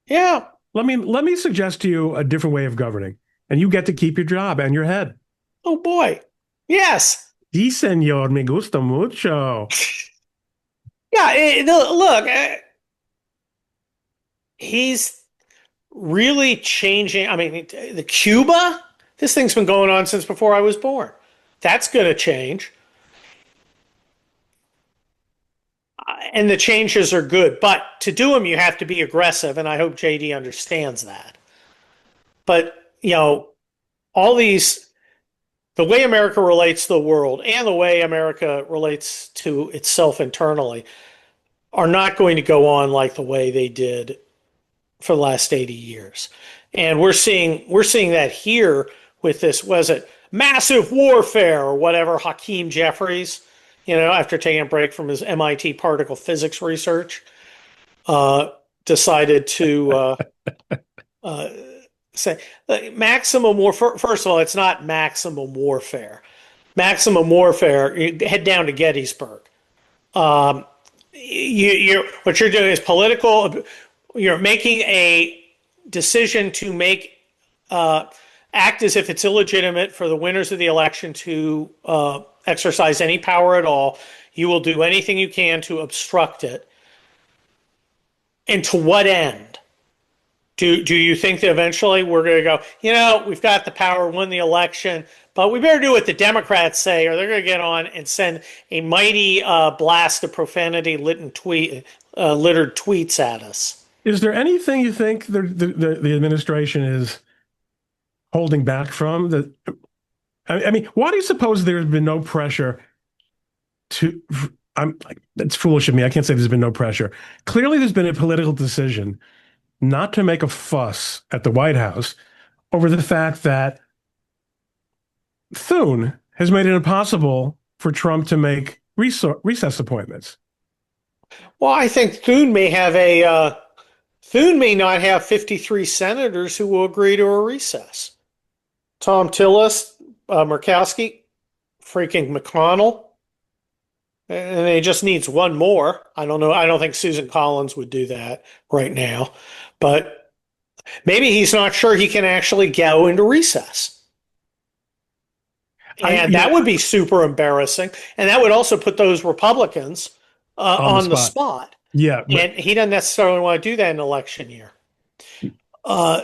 [SPEAKER 1] yeah.
[SPEAKER 2] Let me suggest to you a different way of governing, and you get to keep your job and your head.
[SPEAKER 1] Oh, boy. Yes.
[SPEAKER 2] Sí, señor, me gusta mucho.
[SPEAKER 1] Yeah. Look, he's really changing. I mean, the Cuba, this thing's been going on since before I was born. That's going to change. And the changes are good. But to do them, you have to be aggressive. And I hope JD understands that. But, all these, the way America relates to the world and the way America relates to itself internally are not going to go on like the way they did for the last 80 years. And we're seeing that here with this, was it massive warfare or whatever, Hakeem Jeffries, after taking a break from his MIT particle physics research, decided to uh, say maximum war. First of all, it's not maximum warfare. Maximum warfare, you head down to Gettysburg. What you're doing is political. You're making a decision to act as if it's illegitimate for the winners of the election to exercise any power at all. You will do anything you can to obstruct it. And to what end? Do you think that eventually we're going to go, we've got the power, won the election, but we better do what the Democrats say, or they're going to get on and send a mighty blast of profanity littered tweets at us?
[SPEAKER 2] Is there anything you think the administration is holding back from? I mean, why do you suppose there's been no pressure to? I'm like, that's foolish of me. I can't say there's been no pressure. Clearly, there's been a political decision not to make a fuss at the White House over the fact that Thune has made it impossible for Trump to make recess appointments.
[SPEAKER 1] Well, I think Thune may not have 53 senators who will agree to a recess. Tom Tillis, Murkowski, freaking McConnell, and he just needs one more. I don't know. I don't think Susan Collins would do that right now, but maybe he's not sure he can actually go into recess. And that would be super embarrassing. And that would also put those Republicans on the spot.
[SPEAKER 2] Yeah.
[SPEAKER 1] And he doesn't necessarily want to do that in election year. I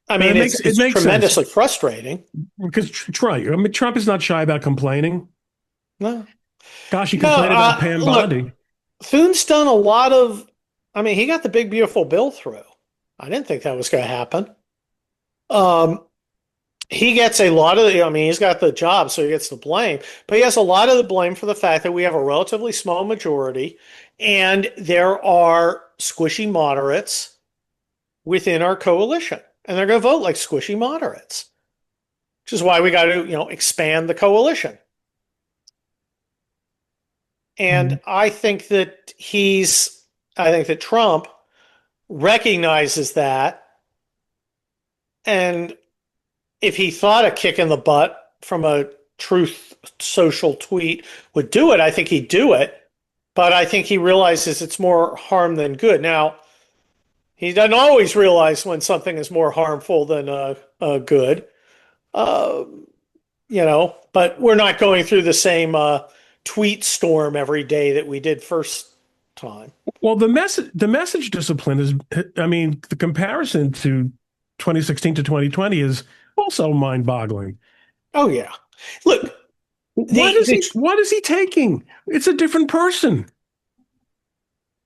[SPEAKER 1] mean, it's tremendously frustrating.
[SPEAKER 2] Because Trump is not shy about complaining.
[SPEAKER 1] No.
[SPEAKER 2] Gosh, he complained about Pam Bondi.
[SPEAKER 1] Thune's done a lot of, he got the big, beautiful bill through. I didn't think that was going to happen. He gets a lot of he's got the job, so he gets the blame, but he has a lot of the blame for the fact that we have a relatively small majority and there are squishy moderates within our coalition, and they're going to vote like squishy moderates, which is why we got to, expand the coalition. And I think that Trump recognizes that, and if he thought a kick in the butt from a Truth Social tweet would do it, I think he'd do it. But I think he realizes it's more harm than good. Now, he doesn't always realize when something is more harmful than good. But we're not going through the same tweet storm every day that we did first time.
[SPEAKER 2] Well, the message discipline is, the comparison to 2016 to 2020 is also mind-boggling.
[SPEAKER 1] Oh yeah, look,
[SPEAKER 2] what is he taking? It's a different person.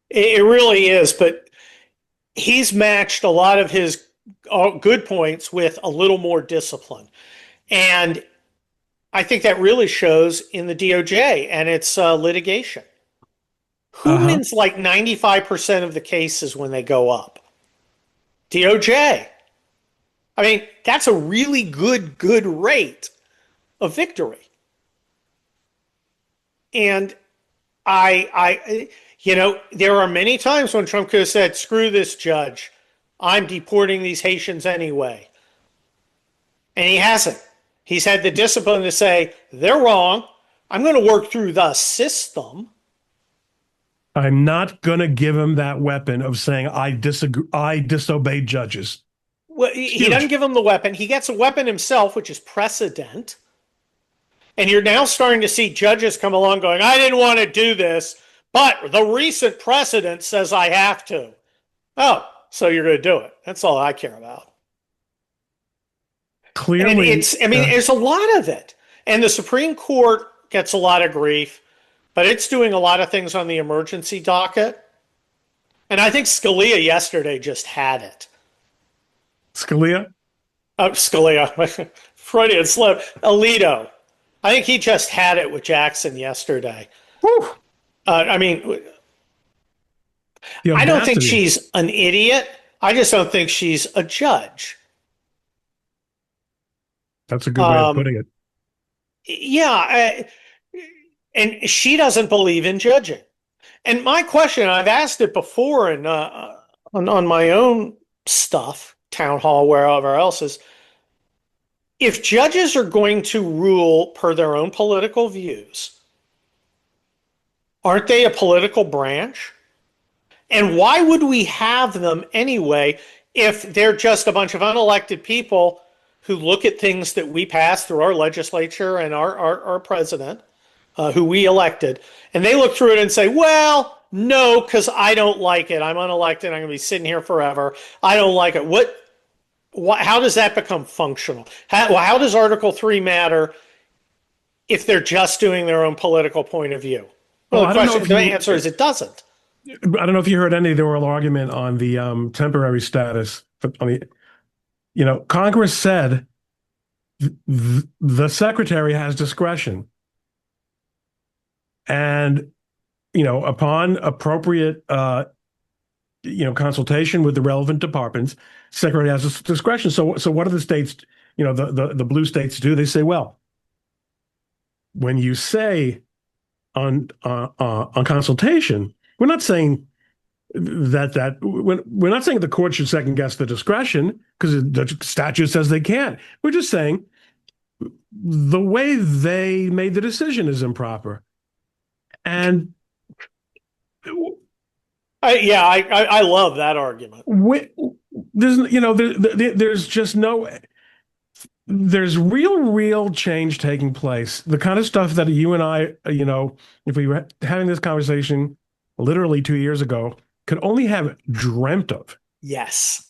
[SPEAKER 1] It really is, but he's matched a lot of his good points with a little more discipline, and I think that really shows in the DOJ and its litigation. Who wins like 95% of the cases when they go up? DOJ. That's a really good rate of victory. And there are many times when Trump could have said, screw this judge, I'm deporting these Haitians anyway. And he hasn't. He's had the discipline to say, they're wrong. I'm going to work through the system.
[SPEAKER 2] I'm not going to give him that weapon of saying I disobey judges.
[SPEAKER 1] Well, he doesn't give him the weapon. He gets a weapon himself, which is precedent. And you're now starting to see judges come along going, I didn't want to do this, but the recent precedent says I have to. Oh, so you're going to do it. That's all I care about.
[SPEAKER 2] Clearly.
[SPEAKER 1] And there's a lot of it. And the Supreme Court gets a lot of grief, but it's doing a lot of things on the emergency docket. And I think Scalia yesterday just had it.
[SPEAKER 2] Scalia?
[SPEAKER 1] Scalia, Freudian slip. Alito. I think he just had it with Jackson yesterday.
[SPEAKER 2] Whew,
[SPEAKER 1] I mean,
[SPEAKER 2] the
[SPEAKER 1] I don't think
[SPEAKER 2] audacity.
[SPEAKER 1] she's an idiot. I just don't think she's a judge.
[SPEAKER 2] That's a good way of
[SPEAKER 1] Um,
[SPEAKER 2] putting it.
[SPEAKER 1] yeah, and she doesn't believe in judging. And my question, I've asked it before and on my own stuff, town hall, wherever else, is if judges are going to rule per their own political views, aren't they a political branch? And why would we have them anyway if they're just a bunch of unelected people who look at things that we pass through our legislature and our president, who we elected, and they look through it and say, well, no, because I don't like it. I'm unelected. I'm going to be sitting here forever. I don't like it. How does that become functional? How does Article 3 matter if they're just doing their own political point of view? Well,
[SPEAKER 2] Well, I don't know
[SPEAKER 1] the answer is it doesn't.
[SPEAKER 2] I don't know if you heard any of the oral argument on the temporary status. On the, Congress said the secretary has discretion, and upon appropriate consultation with the relevant departments, secretary has this discretion. So what do the states, the blue states do? They say, well, when you say on consultation, we're not saying we're not saying the court should second guess the discretion because the statute says they can't. We're just saying the way they made the decision is improper. And
[SPEAKER 1] I love that argument.
[SPEAKER 2] there's just no, there's real change taking place. The kind of stuff that you and I, if we were having this conversation literally 2 years ago, could only have dreamt of.
[SPEAKER 1] Yes.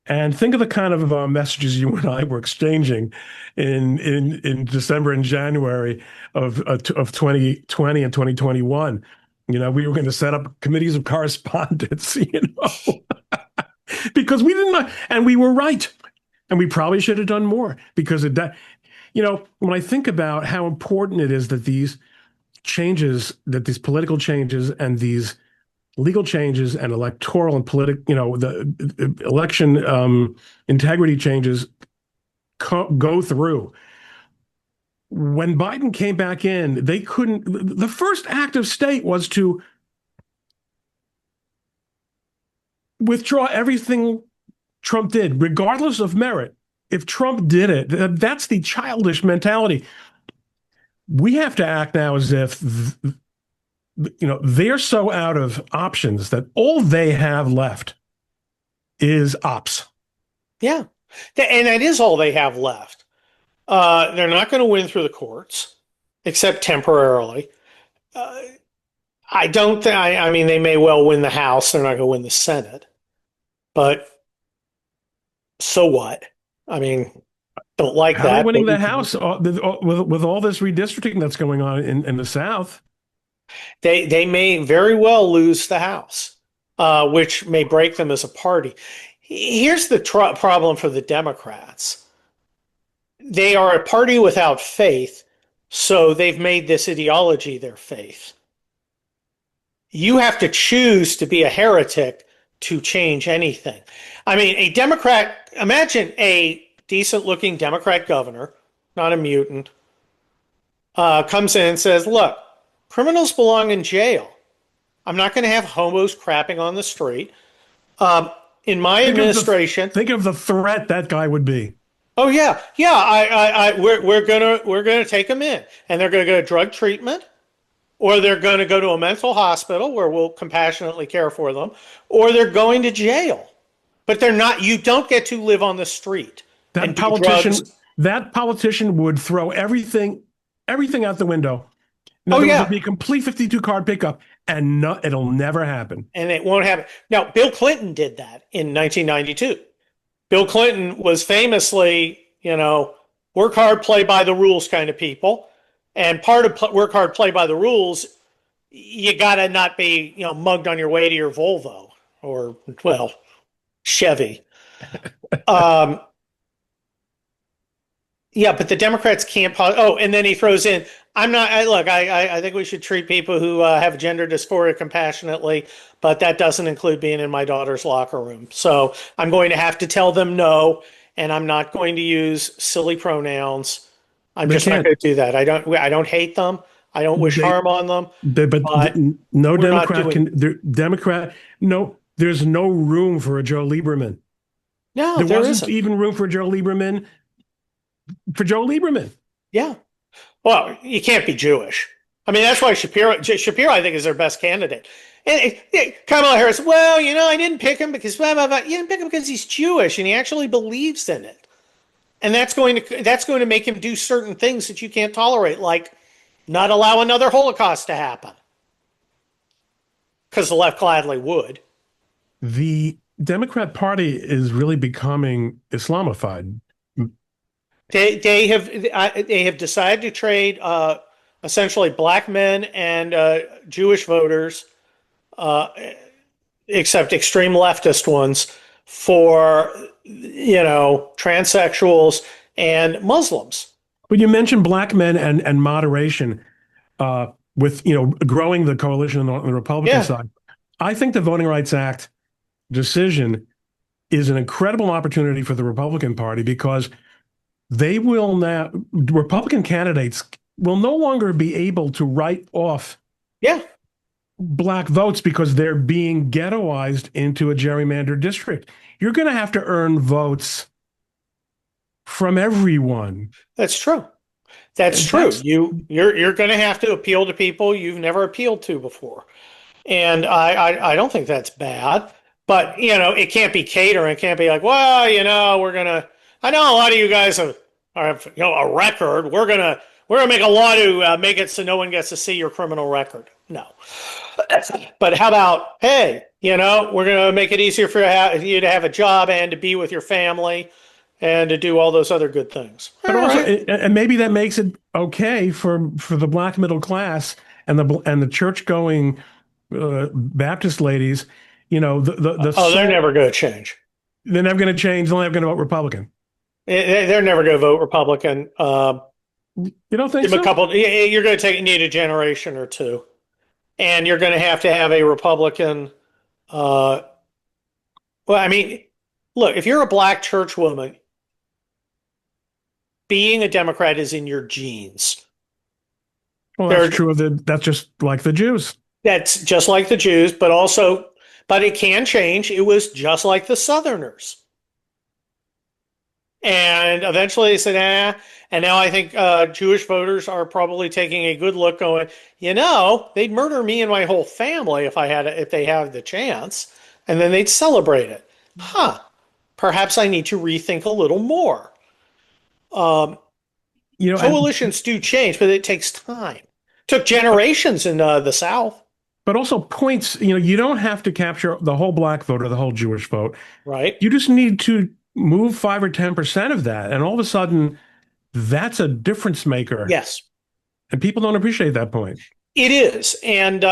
[SPEAKER 2] And think of the kind of messages you and I were exchanging in December and January of 2020 and 2021. We were going to set up committees of correspondence, because we didn't know, and we were right. And we probably should have done more because when I think about how important it is that these political changes and these legal changes and electoral and the election integrity changes go through. When Biden came back in, they couldn't. The first act of state was to withdraw everything Trump did, regardless of merit. If Trump did it, that's the childish mentality. We have to act now as if they're so out of options that all they have left is ops.
[SPEAKER 1] Yeah. And that is all they have left. They're not going to win through the courts, except temporarily. I don't think, I mean, they may well win the House. They're not going to win the Senate. But so what? I mean, don't like
[SPEAKER 2] How
[SPEAKER 1] that.
[SPEAKER 2] are they winning the House with all this redistricting that's going on in the South?
[SPEAKER 1] They may very well lose the House, which may break them as a party. Here's the problem for the Democrats. They are a party without faith, so they've made this ideology their faith. You have to choose to be a heretic to change anything. I mean, imagine a decent looking Democrat governor, not a mutant, comes in and says, look, criminals belong in jail. I'm not going to have hobos crapping on the street. In my administration,
[SPEAKER 2] think of the threat that guy would be.
[SPEAKER 1] Oh yeah, we're gonna take them in, and they're gonna go to drug treatment, or they're going to go to a mental hospital where we'll compassionately care for them, or they're going to jail. But they're not. You don't get to live on the street.
[SPEAKER 2] That politician would throw everything out the window.
[SPEAKER 1] Oh yeah,
[SPEAKER 2] it'd be a complete 52 card pickup, and it'll never happen.
[SPEAKER 1] And it won't happen. Now, Bill Clinton did that in 1992. Bill Clinton was famously, work hard, play by the rules kind of people. And part of work hard, play by the rules, you got to not be, mugged on your way to your Volvo or, Chevy. Um, yeah, but the Democrats can't. Oh, and then he throws in, "I'm not. Look, I think we should treat people who have gender dysphoria compassionately, but that doesn't include being in my daughter's locker room. So I'm going to have to tell them no, and I'm not going to use silly pronouns. I'm
[SPEAKER 2] They
[SPEAKER 1] just not
[SPEAKER 2] can't.
[SPEAKER 1] going to do that. I don't hate them. I don't wish
[SPEAKER 2] They,
[SPEAKER 1] harm on them, but
[SPEAKER 2] no
[SPEAKER 1] we're not
[SPEAKER 2] Democrat
[SPEAKER 1] doing.
[SPEAKER 2] can. Democrat. No, there's no room for a Joe Lieberman.
[SPEAKER 1] No,
[SPEAKER 2] There
[SPEAKER 1] there
[SPEAKER 2] wasn't
[SPEAKER 1] isn't.
[SPEAKER 2] even room for Joe Lieberman. For Joe Lieberman,
[SPEAKER 1] Yeah. Well, you can't be Jewish. I mean, that's why Shapiro, I think, is their best candidate. And Kamala Harris, well, I didn't pick him because blah, blah, blah. You didn't pick him because he's Jewish and he actually believes in it. And that's going to make him do certain things that you can't tolerate, like not allow another Holocaust to happen, because the left gladly would.
[SPEAKER 2] the Democrat Party is really becoming Islamified.
[SPEAKER 1] They have decided to trade essentially black men and Jewish voters, uh, except extreme leftist ones, for transsexuals and Muslims.
[SPEAKER 2] But you mentioned black men and moderation uh, with growing the coalition on the Republican
[SPEAKER 1] Yeah,
[SPEAKER 2] side. I think the Voting Rights Act decision is an incredible opportunity for the Republican Party because they will now Republican candidates will no longer be able to write off
[SPEAKER 1] yeah.
[SPEAKER 2] black votes because they're being ghettoized into a gerrymandered district. You're going to have to earn votes from everyone.
[SPEAKER 1] That's true. That's true.
[SPEAKER 2] That's
[SPEAKER 1] You're going to have to appeal to people you've never appealed to before. And I don't think that's bad, but it can't be catering. It can't be like, well, we're gonna. I know a lot of you guys have a record. We're gonna make a law to make it so no one gets to see your criminal record. No, but how about, hey, we're gonna make it easier for you to have a job and to be with your family and to do all those other good things. All
[SPEAKER 2] but also,
[SPEAKER 1] right.
[SPEAKER 2] and maybe that makes it okay for the black middle class and the church going Baptist ladies. The
[SPEAKER 1] Oh, they're
[SPEAKER 2] soul.
[SPEAKER 1] never going to change.
[SPEAKER 2] They're never going to change. They're never going to vote Republican.
[SPEAKER 1] They're never going to vote Republican.
[SPEAKER 2] You don't think
[SPEAKER 1] Give them a
[SPEAKER 2] so?
[SPEAKER 1] couple. You're going to need a generation or two, and you're going to have a Republican. Uh, well, I mean, look, if you're a black church woman, being a Democrat is in your genes.
[SPEAKER 2] Well, that's
[SPEAKER 1] They're,
[SPEAKER 2] true of the. That's just like the Jews.
[SPEAKER 1] that's just like the Jews, but it can change. It was just like the Southerners. And eventually they said, and now I think Jewish voters are probably taking a good look, going, they'd murder me and my whole family if they had the chance, and then they'd celebrate it. Huh? Perhaps I need to rethink a little more. Um,
[SPEAKER 2] And
[SPEAKER 1] Coalitions do change, but it takes time. Took generations in the South,
[SPEAKER 2] but also points. You don't have to capture the whole black vote or the whole Jewish vote.
[SPEAKER 1] right?
[SPEAKER 2] You just need to move 5 or 10% of that, and all of a sudden, that's a difference maker.
[SPEAKER 1] Yes,
[SPEAKER 2] And people don't appreciate that point.
[SPEAKER 1] it is, and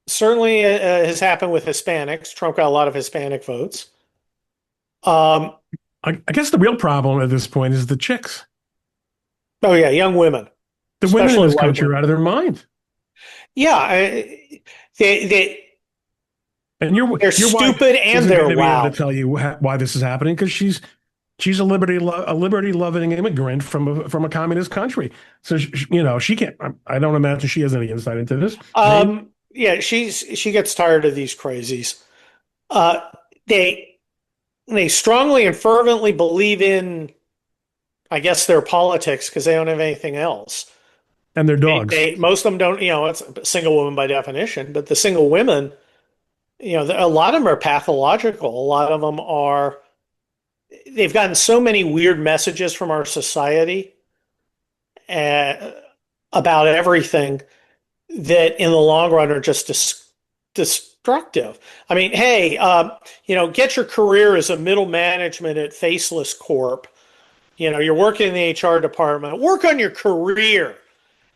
[SPEAKER 1] certainly has happened with Hispanics. Trump got a lot of Hispanic votes. Um,
[SPEAKER 2] I guess the real problem at this point is the chicks.
[SPEAKER 1] oh yeah, young women,
[SPEAKER 2] The women in
[SPEAKER 1] especially
[SPEAKER 2] this
[SPEAKER 1] white
[SPEAKER 2] country are
[SPEAKER 1] women.
[SPEAKER 2] out of their mind.
[SPEAKER 1] Yeah,
[SPEAKER 2] And
[SPEAKER 1] they're
[SPEAKER 2] your wife
[SPEAKER 1] stupid and
[SPEAKER 2] isn't going
[SPEAKER 1] they're
[SPEAKER 2] to be able to
[SPEAKER 1] loud.
[SPEAKER 2] tell you why this is happening because she's a liberty loving immigrant from a communist country. So she can't. I don't imagine she has any insight into this. Maybe.
[SPEAKER 1] Yeah, she gets tired of these crazies. Uh, they they strongly and fervently believe in, I guess, their politics because they don't have anything else.
[SPEAKER 2] And their dogs.
[SPEAKER 1] They most of them don't. It's a single woman by definition, but the single women, a lot of them are pathological. A lot of them are. They've gotten so many weird messages from our society uh, about everything that in the long run are just destructive. I mean, hey, get your career as a middle management at Faceless Corp. You're working in the HR department. Work on your career.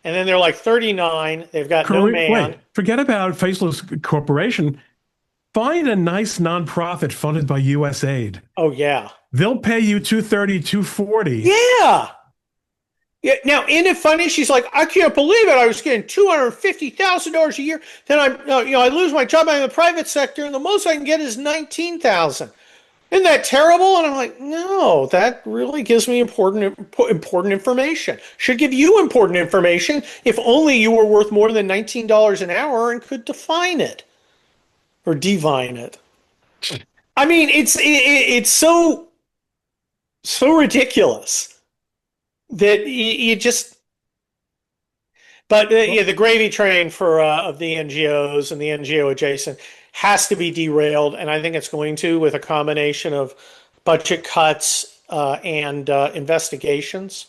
[SPEAKER 1] And then they're like 39. They've got no
[SPEAKER 2] Wait,
[SPEAKER 1] man.
[SPEAKER 2] forget about Faceless Corporation. Find a nice nonprofit funded by USAID.
[SPEAKER 1] Oh, yeah.
[SPEAKER 2] They'll pay you 230, 240.
[SPEAKER 1] Yeah. Yeah. Now, isn't it funny? She's like, I can't believe it. I was getting $250,000 a year. Then I lose my job in the private sector, and the most I can get is 19,000. Isn't that terrible? And I'm like, no, that really gives me important information. Should give you important information if only you were worth more than $19 an hour and could define it or divine it. I mean, it's so ridiculous that you just. But yeah, the gravy train for of the NGOs and the NGO adjacent has to be derailed, and I think it's going to with a combination of budget cuts and investigations.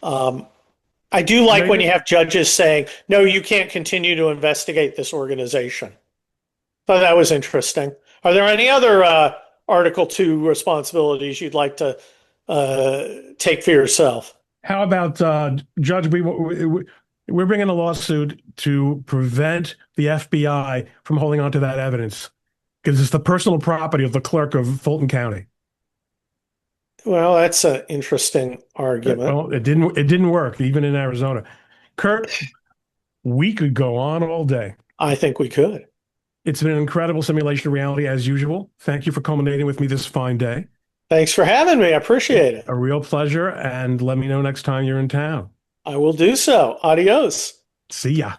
[SPEAKER 1] I do like when you have judges saying, "No, you can't continue to investigate this organization." So that was interesting. Are there any other Article 2 responsibilities you'd like to take for yourself?
[SPEAKER 2] How about Judge? We're bringing a lawsuit to prevent the FBI from holding on to that evidence because it's the personal property of the clerk of Fulton County.
[SPEAKER 1] Well, that's an interesting argument.
[SPEAKER 2] Well, it didn't work even in Arizona. Kurt, we could go on all day.
[SPEAKER 1] I think we could.
[SPEAKER 2] It's been an incredible simulation of reality as usual. Thank you for culminating with me this fine day.
[SPEAKER 1] Thanks for having me. I appreciate it.
[SPEAKER 2] A real pleasure, and let me know next time you're in town.
[SPEAKER 1] I will do so. Adios.
[SPEAKER 2] See ya.